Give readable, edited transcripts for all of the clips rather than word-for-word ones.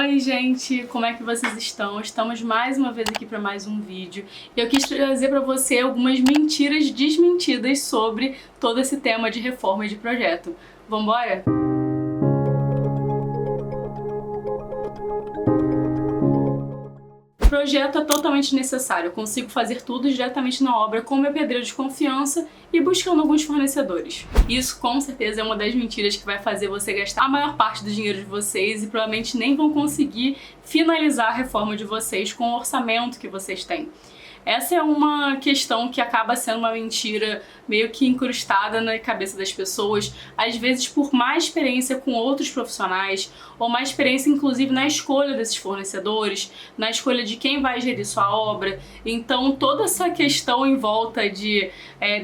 Oi gente, como é que vocês estão? Estamos mais uma vez aqui para mais um vídeo e eu quis trazer para você algumas mentiras desmentidas sobre todo esse tema de reforma e de projeto. Vambora? O projeto é totalmente necessário, eu consigo fazer tudo diretamente na obra com meu pedreiro de confiança e buscando alguns fornecedores. Isso com certeza é uma das mentiras que vai fazer você gastar a maior parte do dinheiro de vocês e provavelmente nem vão conseguir finalizar a reforma de vocês com o orçamento que vocês têm. Essa é uma questão que acaba sendo uma mentira meio que incrustada na cabeça das pessoas, às vezes por mais experiência com outros profissionais, ou mais experiência inclusive na escolha desses fornecedores, na escolha de quem vai gerir sua obra. Então toda essa questão em volta de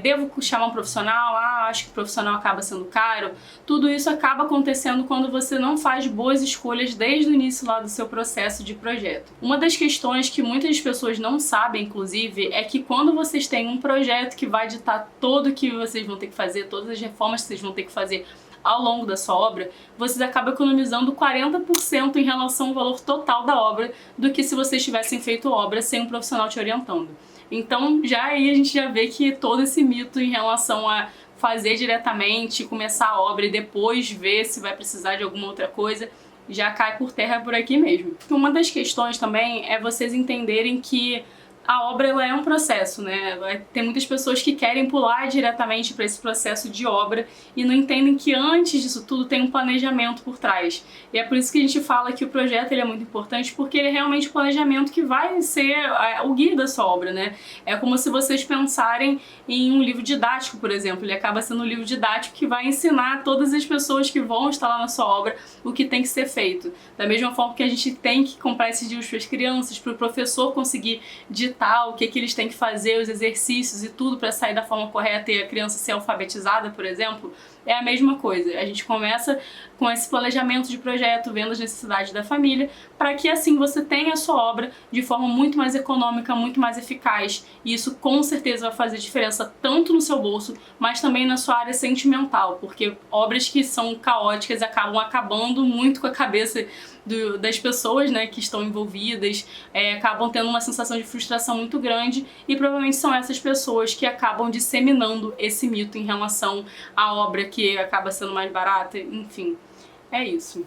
devo chamar um profissional, acho que o profissional acaba sendo caro, tudo isso acaba acontecendo quando você não faz boas escolhas desde o início lá do seu processo de projeto. Uma das questões que muitas pessoas não sabem, inclusive, é que quando vocês têm um projeto que vai ditar todo o que vocês vão ter que fazer, todas as reformas que vocês vão ter que fazer ao longo da sua obra, vocês acabam economizando 40% em relação ao valor total da obra do que se vocês tivessem feito obra sem um profissional te orientando. Então já aí a gente já vê que todo esse mito em relação a fazer diretamente, começar a obra e depois ver se vai precisar de alguma outra coisa, já cai por terra por aqui mesmo. Uma das questões também é vocês entenderem que a obra ela é um processo, né? Tem muitas pessoas que querem pular diretamente para esse processo de obra e não entendem que antes disso tudo tem um planejamento por trás. E é por isso que a gente fala que o projeto ele é muito importante, porque ele é realmente o planejamento que vai ser o guia da sua obra, né? É como se vocês pensarem em um livro didático, por exemplo. Ele acaba sendo um livro didático que vai ensinar todas as pessoas que vão estar lá na sua obra o que tem que ser feito. Da mesma forma que a gente tem que comprar esses livros para as crianças, para o professor conseguir o que eles têm que fazer, os exercícios e tudo para sair da forma correta e a criança ser alfabetizada, por exemplo, é a mesma coisa. A gente começa com esse planejamento de projeto, vendo as necessidades da família, para que assim você tenha a sua obra de forma muito mais econômica, muito mais eficaz. E isso com certeza vai fazer diferença tanto no seu bolso, mas também na sua área sentimental, porque obras que são caóticas acabam acabando muito com a cabeça das pessoas, né, que estão envolvidas, acabam tendo uma sensação de frustração muito grande e provavelmente são essas pessoas que acabam disseminando esse mito em relação à obra que acaba sendo mais barata, enfim, é isso.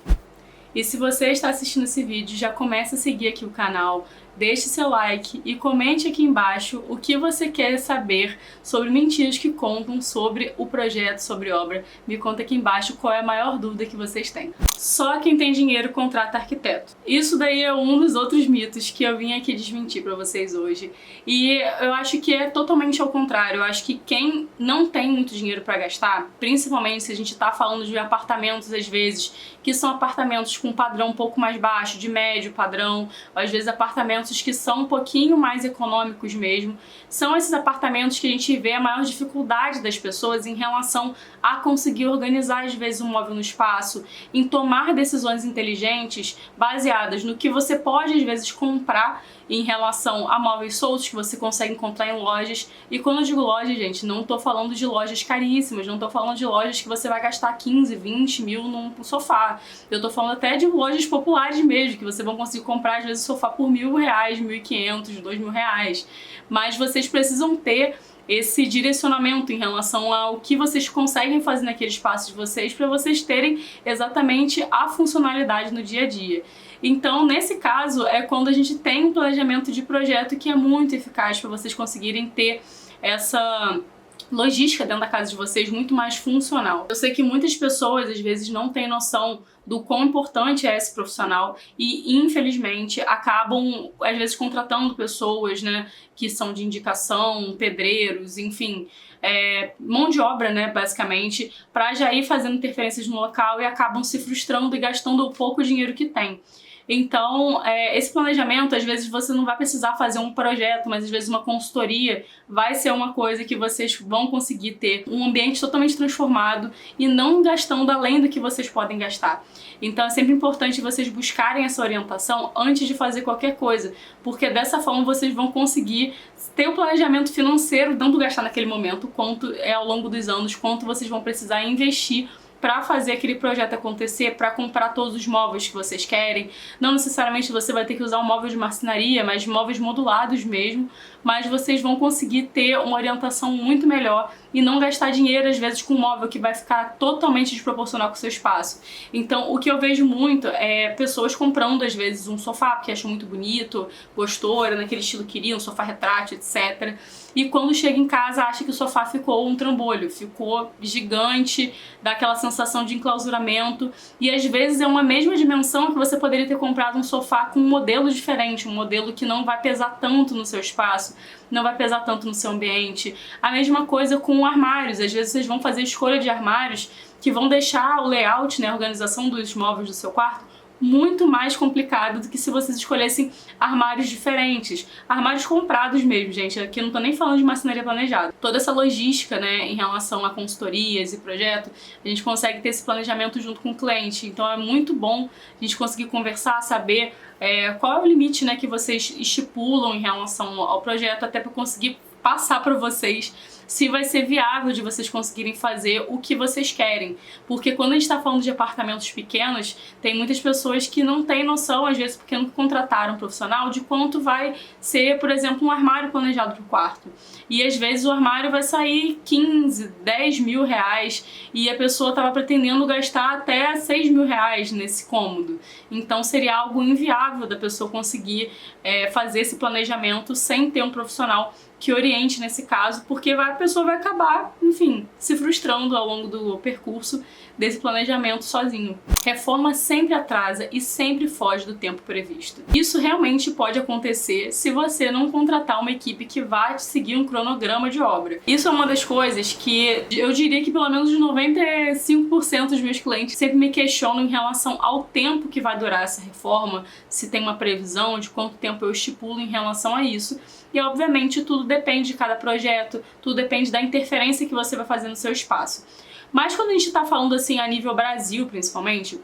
E se você está assistindo esse vídeo, já começa a seguir aqui o canal, deixe seu like e comente aqui embaixo o que você quer saber sobre mentiras que contam sobre o projeto, sobre obra. Me conta aqui embaixo qual é a maior dúvida que vocês têm. Só quem tem dinheiro contrata arquiteto. Isso daí é um dos outros mitos que eu vim aqui desmentir pra vocês hoje. E eu acho que é totalmente ao contrário. Eu acho que quem não tem muito dinheiro pra gastar, principalmente se a gente tá falando de apartamentos às vezes, que são apartamentos com um padrão um pouco mais baixo, de médio padrão, ou às vezes apartamentos que são um pouquinho mais econômicos mesmo, são esses apartamentos que a gente vê a maior dificuldade das pessoas em relação a conseguir organizar às vezes um móvel no espaço, em tomar decisões inteligentes baseadas no que você pode às vezes comprar em relação a móveis soltos que você consegue encontrar em lojas. E quando eu digo lojas, gente, não tô falando de lojas caríssimas, não tô falando de lojas que você vai gastar 15, 20 mil num sofá. Eu tô falando até de lojas populares mesmo, que você vai conseguir comprar às vezes sofá por R$1.000, R$1.500, R$2.000. Mas vocês precisam ter esse direcionamento em relação ao que vocês conseguem fazer naquele espaço de vocês para vocês terem exatamente a funcionalidade no dia a dia. Então, nesse caso, é quando a gente tem um planejamento de projeto que é muito eficaz para vocês conseguirem ter essa logística dentro da casa de vocês muito mais funcional. Eu sei que muitas pessoas às vezes não têm noção do quão importante é esse profissional e infelizmente acabam às vezes contratando pessoas, né, que são de indicação, pedreiros, enfim, mão de obra, né, basicamente, para já ir fazendo interferências no local e acabam se frustrando e gastando o pouco dinheiro que tem. Então, esse planejamento, às vezes você não vai precisar fazer um projeto, mas às vezes uma consultoria vai ser uma coisa que vocês vão conseguir ter um ambiente totalmente transformado e não gastando além do que vocês podem gastar. Então é sempre importante vocês buscarem essa orientação antes de fazer qualquer coisa, porque dessa forma vocês vão conseguir ter o planejamento financeiro, tanto gastar naquele momento, quanto ao longo dos anos, quanto vocês vão precisar investir para fazer aquele projeto acontecer, para comprar todos os móveis que vocês querem. Não necessariamente você vai ter que usar um móvel de marcenaria, mas móveis modulados mesmo, mas vocês vão conseguir ter uma orientação muito melhor e não gastar dinheiro, às vezes, com um móvel que vai ficar totalmente desproporcional com o seu espaço. Então, o que eu vejo muito é pessoas comprando, às vezes, um sofá, porque acham muito bonito, gostou, era naquele estilo que queria, um sofá retrátil, etc. E quando chega em casa, acha que o sofá ficou um trambolho, ficou gigante, dá aquela sensação de enclausuramento. E às vezes é uma mesma dimensão que você poderia ter comprado um sofá com um modelo diferente, um modelo que não vai pesar tanto no seu espaço, não vai pesar tanto no seu ambiente. A mesma coisa com armários. Às vezes vocês vão fazer escolha de armários que vão deixar o layout, né, a organização dos móveis do seu quarto, muito mais complicado do que se vocês escolhessem armários diferentes. Armários comprados mesmo, gente. Aqui eu não tô nem falando de marcenaria planejada. Toda essa logística, né, em relação a consultorias e projeto, a gente consegue ter esse planejamento junto com o cliente. Então é muito bom a gente conseguir conversar, saber qual é o limite, né, que vocês estipulam em relação ao projeto, até para conseguir passar para vocês se vai ser viável de vocês conseguirem fazer o que vocês querem. Porque quando a gente está falando de apartamentos pequenos, tem muitas pessoas que não têm noção, às vezes porque não contrataram um profissional, de quanto vai ser, por exemplo, um armário planejado para o quarto. E às vezes o armário vai sair 15, 10 mil reais e a pessoa estava pretendendo gastar até 6 mil reais nesse cômodo. Então seria algo inviável da pessoa conseguir fazer esse planejamento sem ter um profissional que oriente nesse caso, porque a pessoa vai acabar, enfim, se frustrando ao longo do percurso desse planejamento sozinho. Reforma sempre atrasa e sempre foge do tempo previsto. Isso realmente pode acontecer se você não contratar uma equipe que vá seguir um cronograma de obra. Isso é uma das coisas que eu diria que pelo menos 95% dos meus clientes sempre me questionam em relação ao tempo que vai durar essa reforma, se tem uma previsão de quanto tempo eu estipulo em relação a isso. E obviamente tudo depende de cada projeto, tudo depende da interferência que você vai fazer no seu espaço. Mas quando a gente está falando assim a nível Brasil, principalmente,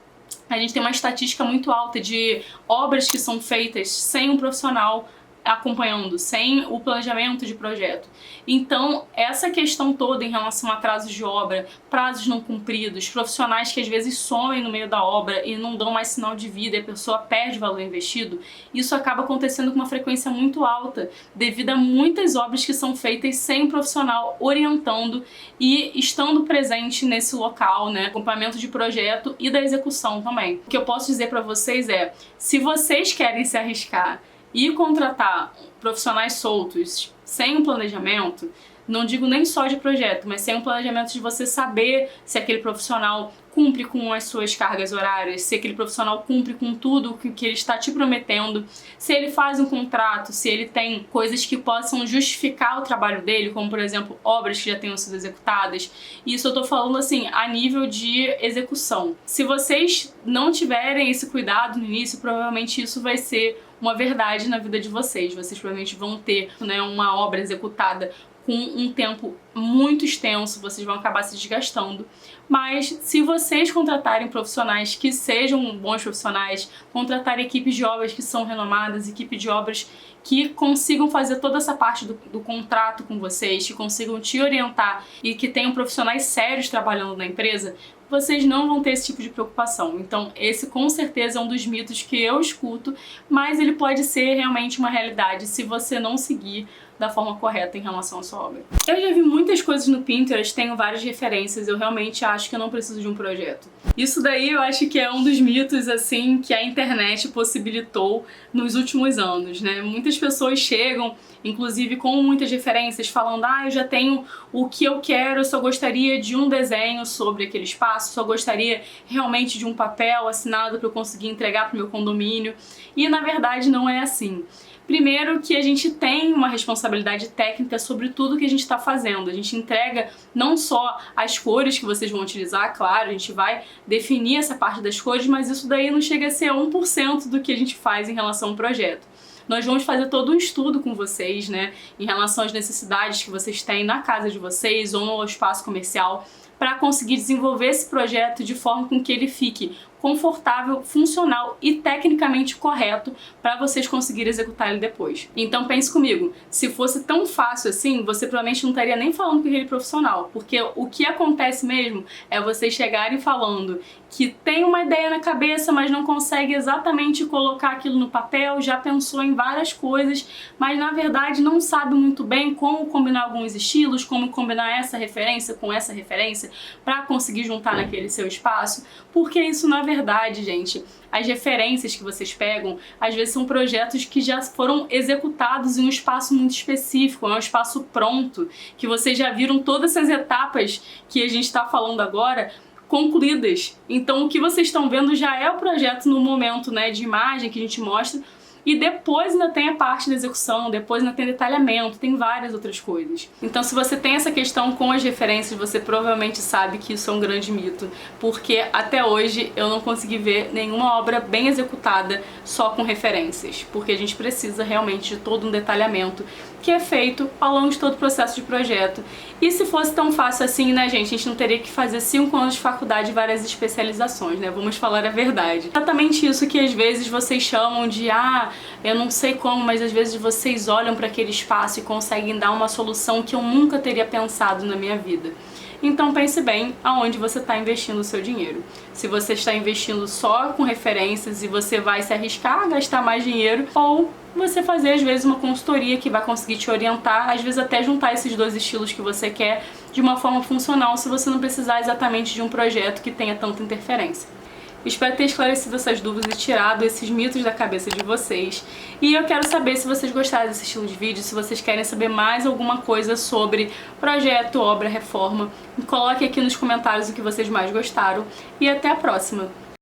a gente tem uma estatística muito alta de obras que são feitas sem um profissional acompanhando, sem o planejamento de projeto. Então, essa questão toda em relação a atrasos de obra, prazos não cumpridos, profissionais que às vezes somem no meio da obra e não dão mais sinal de vida e a pessoa perde valor investido, isso acaba acontecendo com uma frequência muito alta, devido a muitas obras que são feitas sem um profissional orientando e estando presente nesse local, né, acompanhamento de projeto e da execução também. O que eu posso dizer para vocês é, se vocês querem se arriscar e contratar profissionais soltos sem um planejamento, não digo nem só de projeto, mas sem um planejamento de você saber se aquele profissional cumpre com as suas cargas horárias, se aquele profissional cumpre com tudo que ele está te prometendo, se ele faz um contrato, se ele tem coisas que possam justificar o trabalho dele, como por exemplo, obras que já tenham sido executadas. Isso eu tô falando assim, a nível de execução. Se vocês não tiverem esse cuidado no início, provavelmente isso vai ser uma verdade na vida de vocês. Vocês provavelmente vão ter, né, uma obra executada com um tempo muito extenso, vocês vão acabar se desgastando. Mas se vocês contratarem profissionais que sejam bons profissionais, contratar equipes de obras que são renomadas, equipe de obras que consigam fazer toda essa parte do contrato com vocês, que consigam te orientar e que tenham profissionais sérios trabalhando na empresa, vocês não vão ter esse tipo de preocupação. Então esse com certeza é um dos mitos que eu escuto, mas ele pode ser realmente uma realidade se você não seguir da forma correta em relação à sua obra. Eu já vi muitas coisas no Pinterest, tenho várias referências, eu realmente acho que eu não preciso de um projeto. Isso daí eu acho que é um dos mitos, assim, que a internet possibilitou nos últimos anos, né? Muitas pessoas chegam, inclusive com muitas referências, falando, eu já tenho o que eu quero, eu só gostaria de um desenho sobre aquele espaço, só gostaria realmente de um papel assinado para eu conseguir entregar para o meu condomínio. E na verdade não é assim. Primeiro que a gente tem uma responsabilidade técnica sobre tudo que a gente está fazendo. A gente entrega não só as cores que vocês vão utilizar, claro, a gente vai definir essa parte das cores, mas isso daí não chega a ser 1% do que a gente faz em relação ao projeto. Nós vamos fazer todo um estudo com vocês, né, em relação às necessidades que vocês têm na casa de vocês ou no espaço comercial, para conseguir desenvolver esse projeto de forma com que ele fique confortável, funcional e tecnicamente correto para vocês conseguirem executar ele depois. Então pense comigo, se fosse tão fácil assim, você provavelmente não estaria nem falando com aquele profissional, porque o que acontece mesmo é vocês chegarem falando que tem uma ideia na cabeça, mas não consegue exatamente colocar aquilo no papel, já pensou em várias coisas, mas na verdade não sabe muito bem como combinar alguns estilos, como combinar essa referência com essa referência para conseguir juntar naquele seu espaço, porque isso na verdade, gente, as referências que vocês pegam, às vezes são projetos que já foram executados em um espaço muito específico, é um espaço pronto, que vocês já viram todas essas etapas que a gente está falando agora, concluídas. Então o que vocês estão vendo já é o projeto no momento, né, de imagem que a gente mostra, e depois ainda tem a parte da execução, depois ainda tem detalhamento, tem várias outras coisas. Então se você tem essa questão com as referências, você provavelmente sabe que isso é um grande mito, porque até hoje eu não consegui ver nenhuma obra bem executada só com referências, porque a gente precisa realmente de todo um detalhamento que é feito ao longo de todo o processo de projeto. E se fosse tão fácil assim, né, gente, a gente não teria que fazer 5 anos de faculdade e várias especializações, né? Vamos falar a verdade. Exatamente isso que às vezes vocês chamam de eu não sei como, mas às vezes vocês olham para aquele espaço e conseguem dar uma solução que eu nunca teria pensado na minha vida. Então pense bem aonde você está investindo o seu dinheiro. Se você está investindo só com referências e você vai se arriscar a gastar mais dinheiro, ou você fazer às vezes uma consultoria que vai conseguir te orientar, às vezes até juntar esses dois estilos que você quer de uma forma funcional, se você não precisar exatamente de um projeto que tenha tanta interferência. Espero ter esclarecido essas dúvidas e tirado esses mitos da cabeça de vocês. E eu quero saber se vocês gostaram desse estilo de vídeo, se vocês querem saber mais alguma coisa sobre projeto, obra, reforma. Coloque aqui nos comentários o que vocês mais gostaram. E até a próxima!